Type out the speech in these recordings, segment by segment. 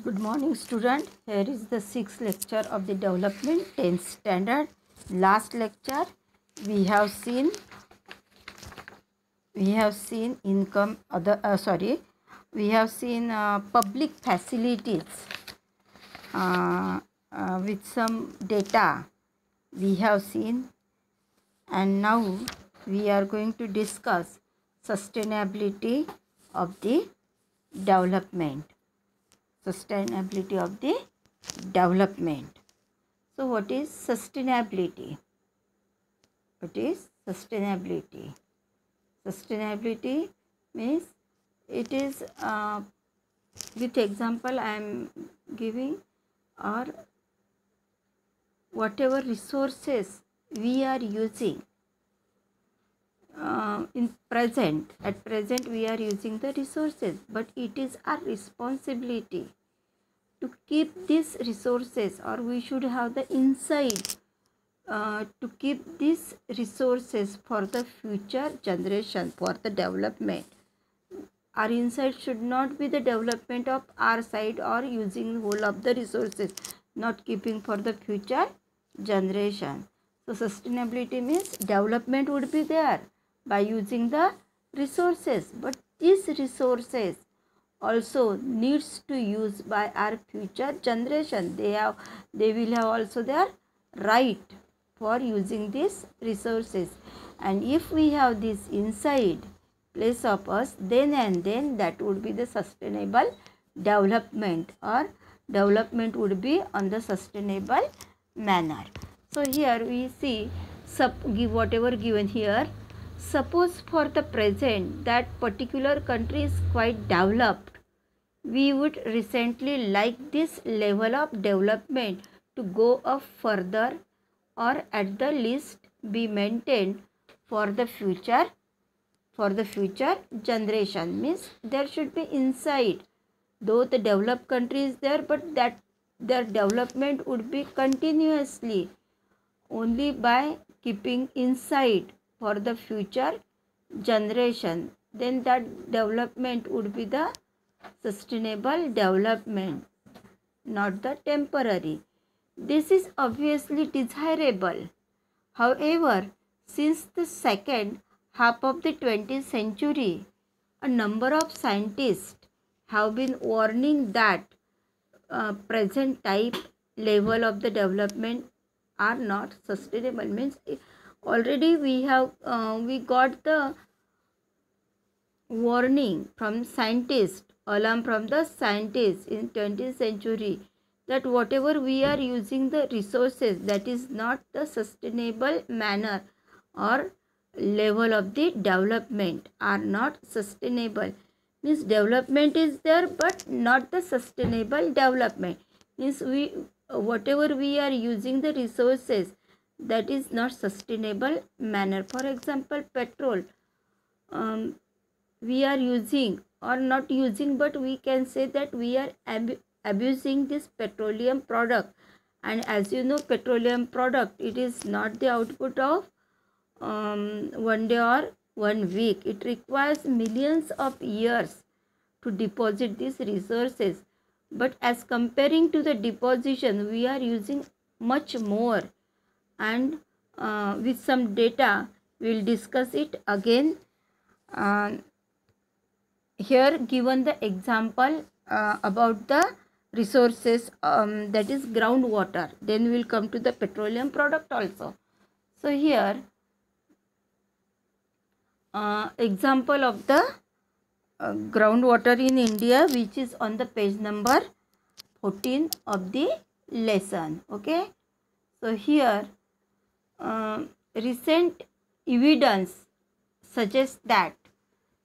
Good morning, student. Here is the sixth lecture of the development 10th standard. Last lecture we have seen income other we have seen public facilities with some data we have seen, and now we are going to discuss sustainability of the development. Sustainability of the development. So what is sustainability? What is sustainability? Sustainability means it is with example I am giving, or whatever resources we are using at present we are using the resources, but it is our responsibility to keep these resources, or we should have the insight to keep these resources for the future generation, for the development. Our insight should not be the development of our side or using whole of the resources, not keeping for the future generation. So sustainability means development would be there by using the resources, but these resources also needs to use by our future generation. They will have also their right for using these resources, and if we have this inside place of us, then and then that would be the sustainable development, or development would be on the sustainable manner. So here we see give whatever given here. Suppose for the present that particular country is quite developed, we would recently like this level of development to go up further, or at the least be maintained for the future generation. Means there should be insight, though the developed country is there, but that their development would be continuously only by keeping insight for the future generation. Then that development would be the sustainable development, not the temporary. This is obviously desirable. However, since the second half of the 20th century, a number of scientists have been warning that present type level of the development are not sustainable. Means already we got the warning from scientists, alarm from the scientists in 20th century, that whatever we are using the resources, that is not the sustainable manner or level of the development, are not sustainable. Means development is there, but not the sustainable development. Means whatever we are using the resources, that is not sustainable manner. For example, petrol, we are using or not using, but we can say that we are abusing this petroleum product. And as you know, petroleum product, it is not the output of one day or 1 week. It requires millions of years to deposit these resources, but as comparing to the deposition, we are using much more. And with some data we will discuss it again. Here given the example about the resources, that is groundwater, then we will come to the petroleum product also. So here example of the groundwater in India, which is on the page number 14 of the lesson. Okay, so here recent evidence suggests that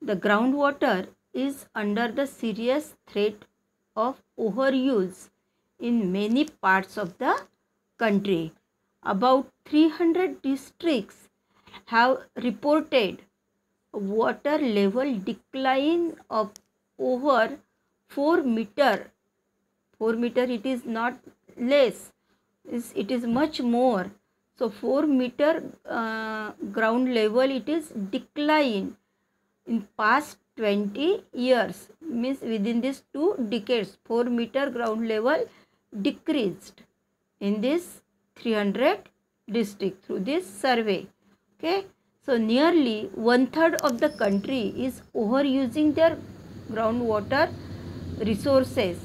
the groundwater is under the serious threat of overuse in many parts of the country. About 300 districts have reported water level decline of over 4 meter. 4 meter, it is not less, it is much more. So 4 meter ground level, it is decline in past 20 years. means within these 2 decades 4-meter ground level decreased in this 300 district through this survey. Okay, so nearly 1/3 of the country is overusing their groundwater resources.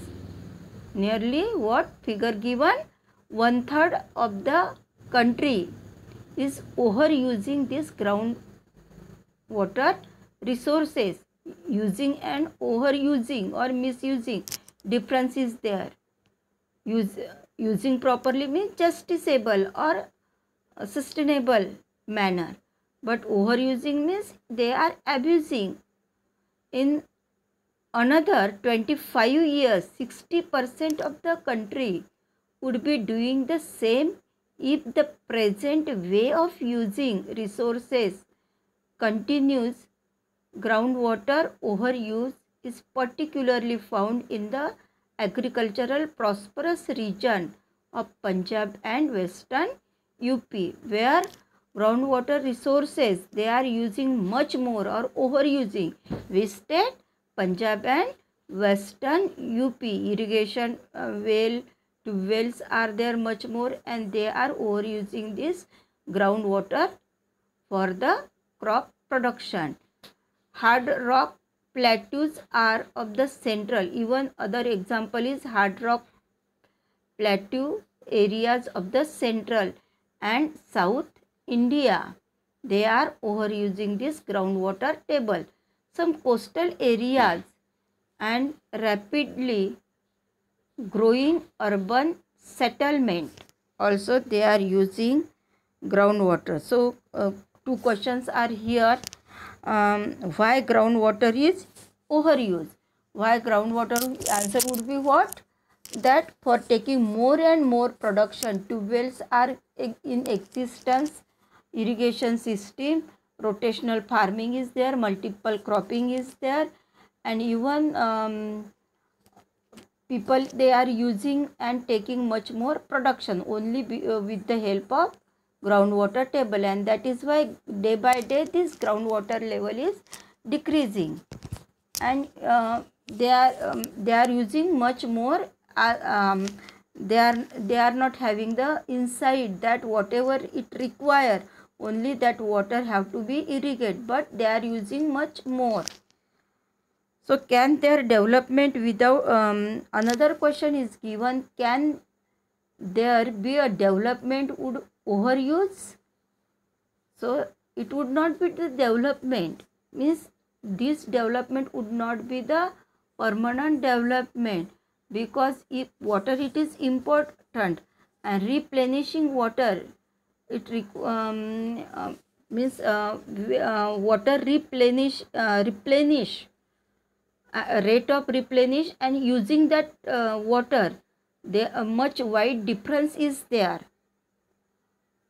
Nearly what figure given? 1/3 of the country is overusing this groundwater resources. Using and overusing or misusing, difference is there. Using properly means justiciable or sustainable manner, but overusing means they are abusing. In another 25 years 60% of the country would be doing the same if the present way of using resources continues. Groundwater overuse is particularly found in the agricultural prosperous region of Punjab and Western UP, where groundwater resources they are using much more or overusing. Which state? Punjab and Western UP. Irrigation wells are there much more, and they are overusing this groundwater for the crop production. Hard rock plateaus are of the central, even other example is hard rock plateau areas of the central and south India. They are overusing this groundwater table. Some coastal areas and rapidly growing urban settlement also they are using groundwater. So 2 questions are here. Why groundwater is overused? Why groundwater? Answer would be what? That for taking more and more production, tube wells are in existence, irrigation system, rotational farming is there, multiple cropping is there, and even people they are using and taking much more production only with the help of groundwater table, and that is why day by day this groundwater level is decreasing, and they are using much more. They are not having the insight that whatever it require only that water have to be irrigated, but they are using much more. So can their development without another question is given, can there be a development would overuse? So it would not be the development, means this development would not be the permanent development, because if water it is important and replenishing water it means water replenish rate of replenish and using that water, there a much wide difference is there,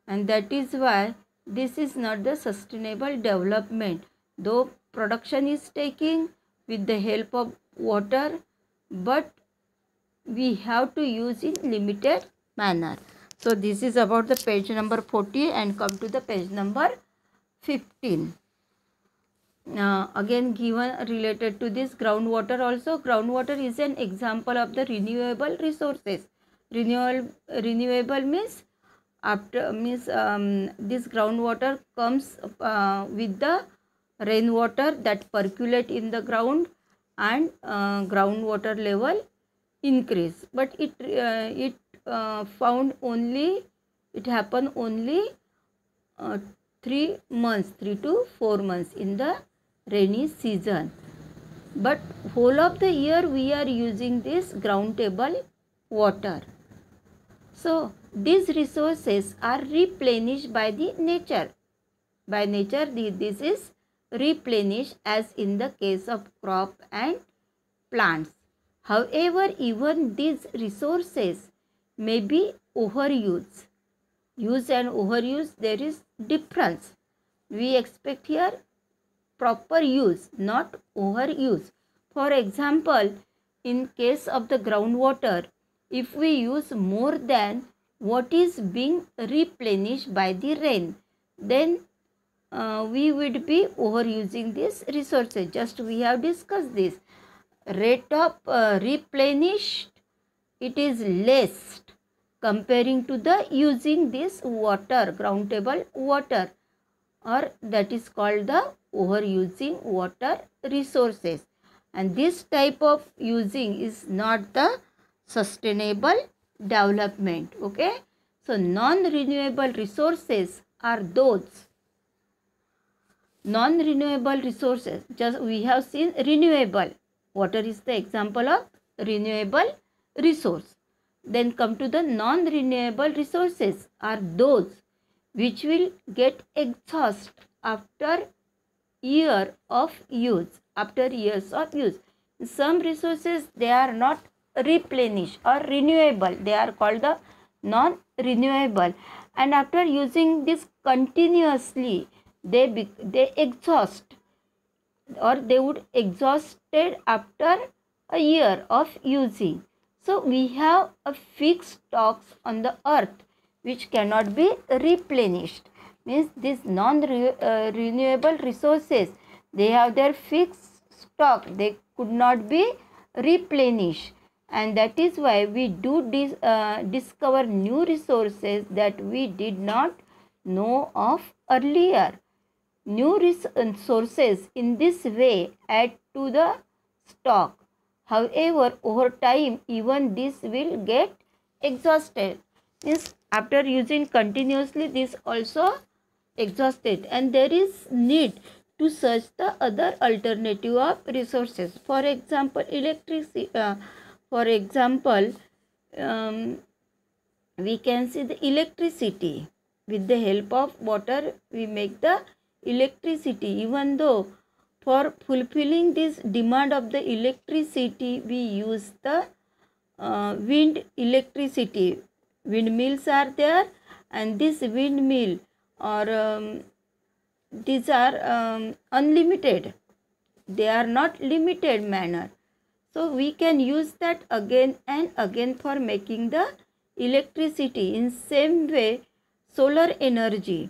and that is why this is not the sustainable development. Though production is taking with the help of water, but we have to use in limited manner. So this is about the page number 40, and come to the page number 15. Again given related to this groundwater also. Groundwater is an example of the renewable resources. Renewable means after this groundwater comes with the rainwater that percolate in the ground, and groundwater level increase, but it happened only 3 to 4 months in the rainy season, but whole of the year we are using this ground table water. So these resources are replenished by the nature. By nature this is replenished, as in the case of crop and plants. However, even these resources may be overused. Use and overuse, there is difference. We expect here proper use, not overuse. For example, in case of the groundwater, if we use more than what is being replenished by the rain, then we would be overusing these resources. Just we have discussed this. rate of replenished, it is less comparing to the using this water, ground table water, or that is called the overusing water resources. And this type of using is not the sustainable development. Okay, so non-renewable resources are those non-renewable resources. Just we have seen renewable. Water is the example of renewable resource. Then come to the non-renewable resources are those which will get exhaust after year of use. After years of use, some resources, they are not replenished or renewable. They are called the non-renewable, and after using this continuously, they exhaust, or they would exhausted after a year of using. So we have a fixed stocks on the earth which cannot be replenished. Means these non-renewable resources, they have their fixed stock. They could not be replenished, and that is why we do discover new resources that we did not know of earlier. New resources in this way add to the stock. However, over time, even this will get exhausted. Means after using continuously, this also exhausted, and there is need to search the other alternative of resources. For example, electricity. For example, we can see the electricity. With the help of water, we make the electricity. Even though for fulfilling this demand of the electricity, we use the wind electricity. Windmills are there, and this windmill or these are unlimited. They are not limited manner. So we can use that again and again for making the electricity. In same way, solar energy.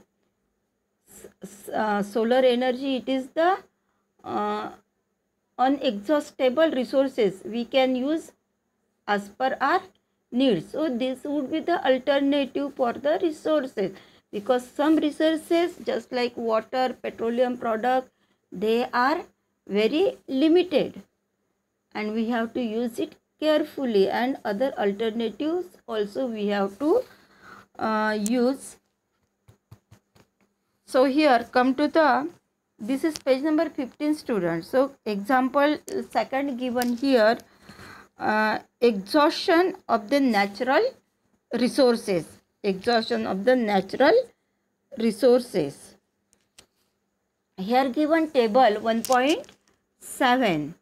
Solar energy, it is the unexhaustible resources we can use as per our needs. So this would be the alternative for the resources, because some resources, just like water, petroleum product, they are very limited and we have to use it carefully, and other alternatives also we have to use. So here come to the, this is page number 15, students. So example second given here, exhaustion of the natural resources. Exhaustion of the natural resources. Here given table 1.7,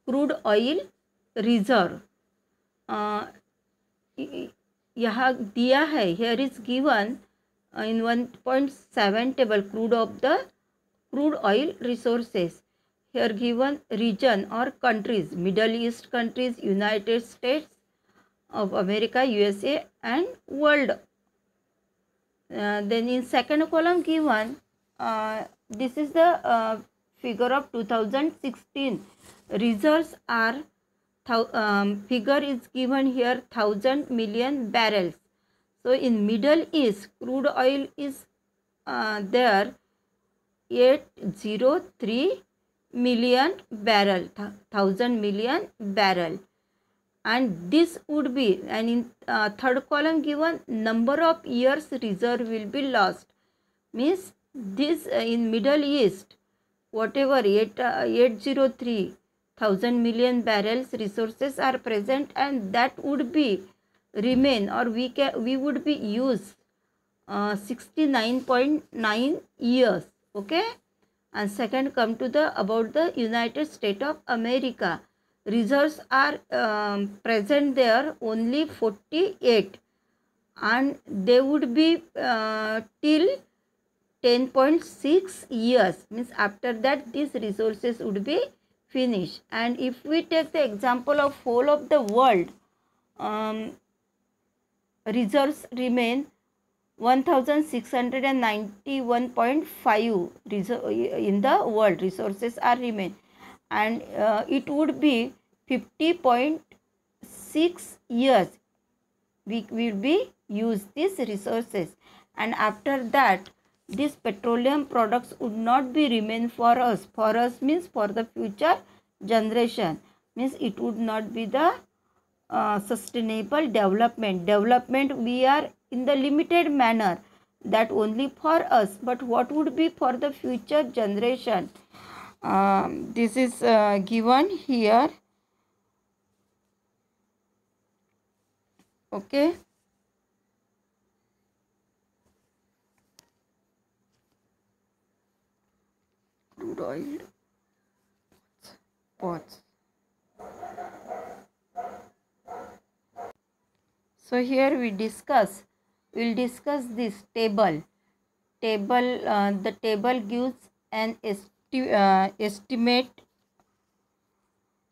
crude oil reserve. यहाँ दिया है, here is given in 1.7 table crude oil resources. Here given region or countries, Middle East countries, United States of America, USA, and world. Then in second column given, this is the figure of 2016. Reserves are, figure is given here 1,000 million barrels. So in Middle East, crude oil is there 803 million barrel, 1,000 million barrel, and this would be, and in third column given number of years reserve will be lost. Means this in Middle East, whatever 803,000 million barrels resources are present, and that would be remain, or we would be used 69.9 years. Okay, and second come to the about the United States of America. Reserves are present there only 48, and they would be till 10.6 years. Means after that these resources would be finished. And if we take the example of whole of the world, reserves remain 1691.5 in the world resources are remain, and it would be 50.6 years we will be use these resources, and after that these petroleum products would not be remain for us. For us means for the future generation, means it would not be the sustainable development. We are in the limited manner, that only for us, but what would be for the future generation? This is given here. Okay. Crude oil. Pause. So here we'll discuss this table. The table gives an estimate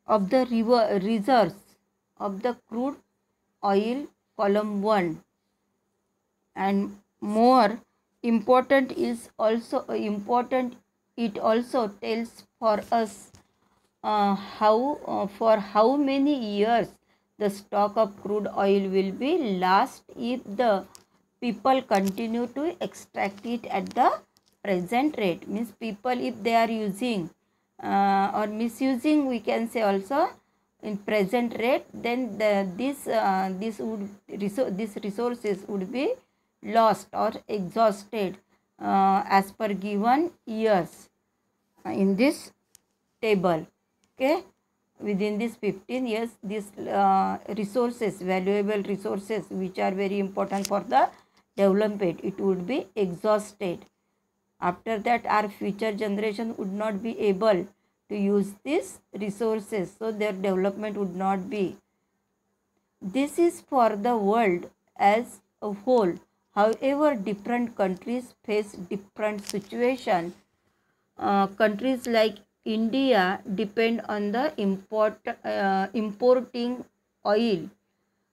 of the reserves of the crude oil, column 1, and more important is also important. It also tells for us for how many years the stock of crude oil will be last if the people continue to extract it at the present rate. Means people, if they are using or misusing, we can say also, in present rate, then these resources would be lost or exhausted as per given years in this table. Okay, within this 15 years, these resources, valuable resources which are very important for the development, it would be exhausted. After that, our future generation would not be able to use these resources, so their development would not be. This is for the world as a whole. However, different countries face different situations. Countries like India depend on the importing oil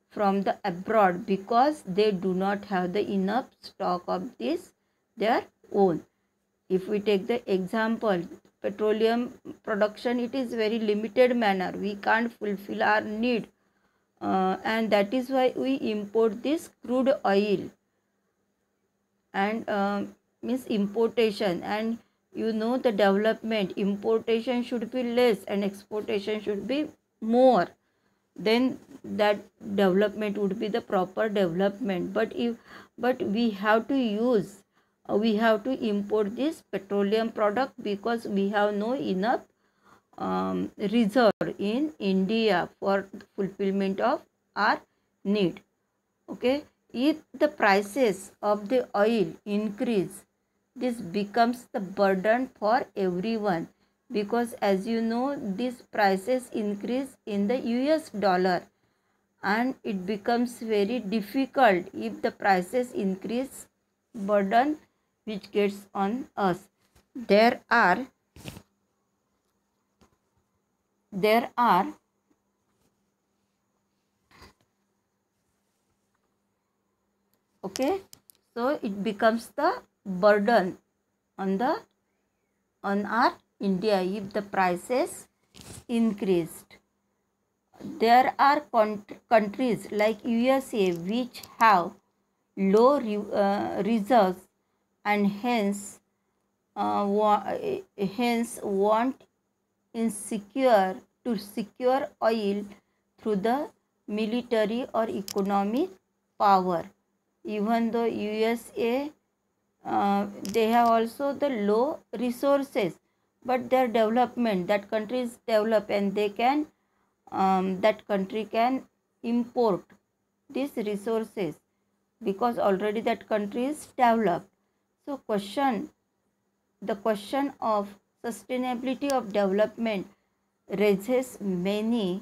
from the abroad because they do not have the enough stock of this their own. If we take the example, petroleum production, it is very limited manner. We can't fulfill our need, and that is why we import this crude oil and means importation. And the development, importation should be less and exportation should be more, then that development would be the proper development. But we have to import this petroleum product because we have no enough reserve in India for fulfillment of our need. Okay, if the prices of the oil increase, this becomes the burden for everyone, because as you know, these prices increase in the US dollar, and it becomes very difficult if the prices increase, burden which gets on us. There are okay, so it becomes the burden on our India if the prices increased. There are countries like USA which have low reserves and hence want to secure oil through the military or economic power. Even though USA they have also the low resources, but their development, that country is developed and they can that country can import these resources because already that country is developed. So the question of sustainability of development raises many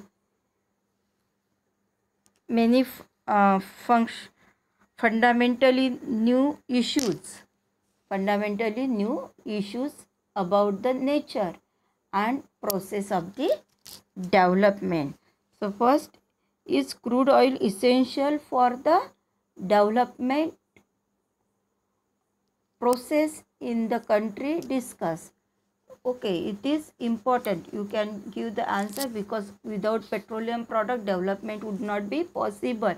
fundamentally new issues about the nature and process of the development. So first, is crude oil essential for the development process in the country? Discuss. okay, it is important. You can give the answer, because without petroleum product, development would not be possible.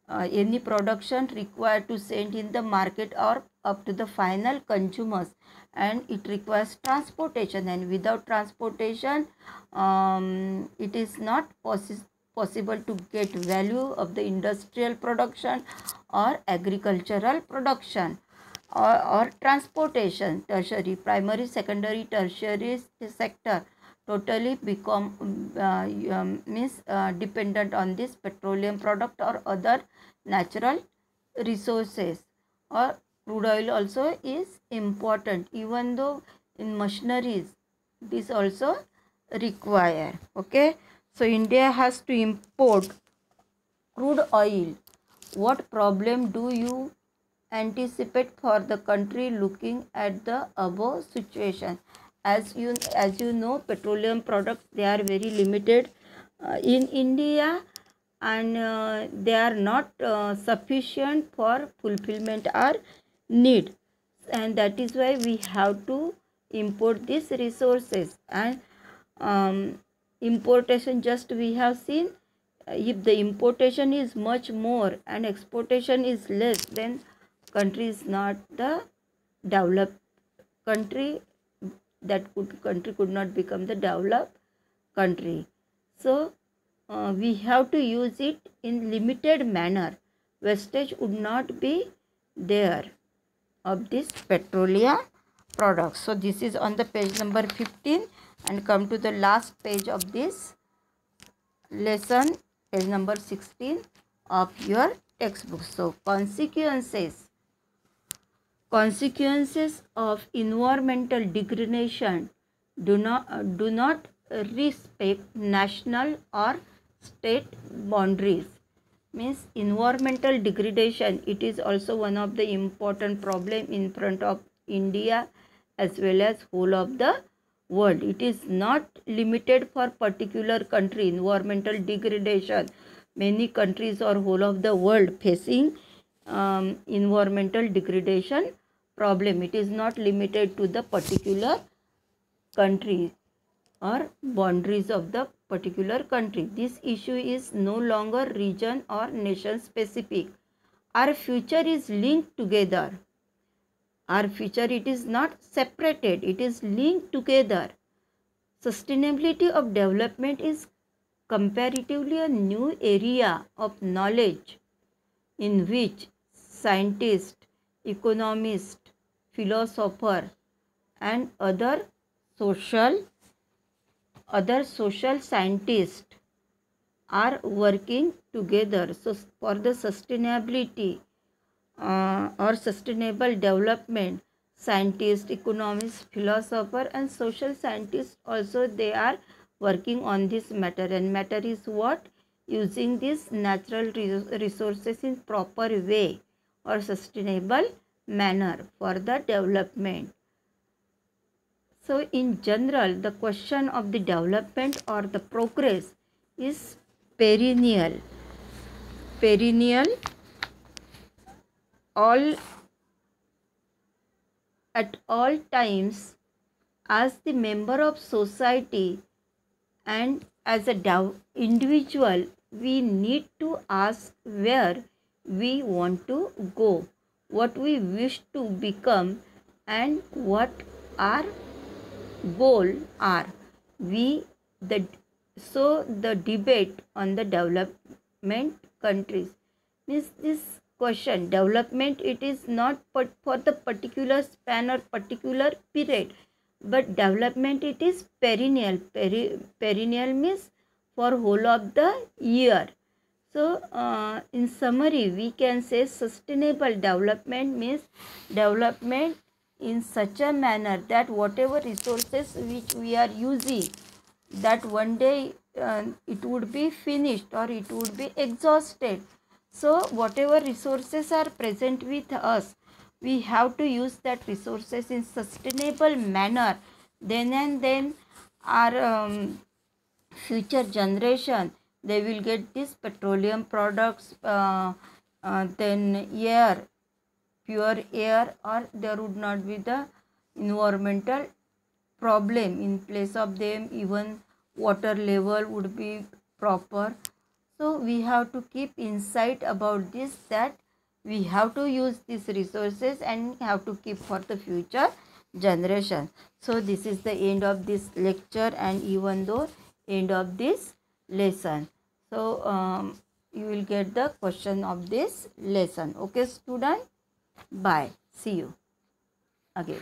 Any production required to send in the market or up to the final consumers, and it requires transportation, and without transportation it is not possible to get value of the industrial production or agricultural production, or transportation. Tertiary, primary, secondary, tertiary sector totally become means dependent on this petroleum product or other natural resources. Or crude oil also is important, even though in machineries this also require. Okay, so India has to import crude oil. What problem do you anticipate for the country looking at the above situation? As you know, petroleum products, they are very limited in India, and they are not sufficient for fulfillment our need, and that is why we have to import these resources. And importation, just we have seen, if the importation is much more and exportation is less, then country is not the developed country. Country could not become the developed country. So we have to use it in limited manner. Wastage would not be there of this petroleum products. So this is on the page number 15, and come to the last page of this lesson, page number 16 of your textbook. So consequences of environmental degradation do not respect national or state boundaries. Means environmental degradation, it is also one of the important problem in front of India as well as whole of the world. It is not limited for particular country. Environmental degradation, many countries or whole of the world facing environmental degradation problem. It is not limited to the particular country or boundaries of the particular country. This issue is no longer region or nation specific. Our future is linked together. Our future, it is not separated, it is linked together. Sustainability of development is comparatively a new area of knowledge in which scientists, economists, philosophers, and other social scientists are working together. So for the sustainability or sustainable development, scientists, economists, philosophers, and social scientists also, they are working on this matter. And matter is what? Using these natural resources in proper way or sustainable manner for the development. So in general, the question of the development or the progress is perennial. At all times, as the member of society and as a individual, we need to ask where we want to go, what we wish to become, and what our goal are. So the debate on the development countries means this question, development, it is not for the particular span or particular period, but development, it is perennial. Perennial means for whole of the year. So in summary, we can say sustainable development means development in such a manner that whatever resources which we are using, that one day it would be finished or it would be exhausted. So whatever resources are present with us, we have to use that resources in sustainable manner. Then and then our future generation, they will get these petroleum products, then pure air, or there would not be the environmental problem. In place of them, even water level would be proper. So we have to keep insight about this, that we have to use these resources and have to keep for the future generation. So this is the end of this lecture, and even though end of this lesson. So you will get the question of this lesson. Okay student, bye, see you again.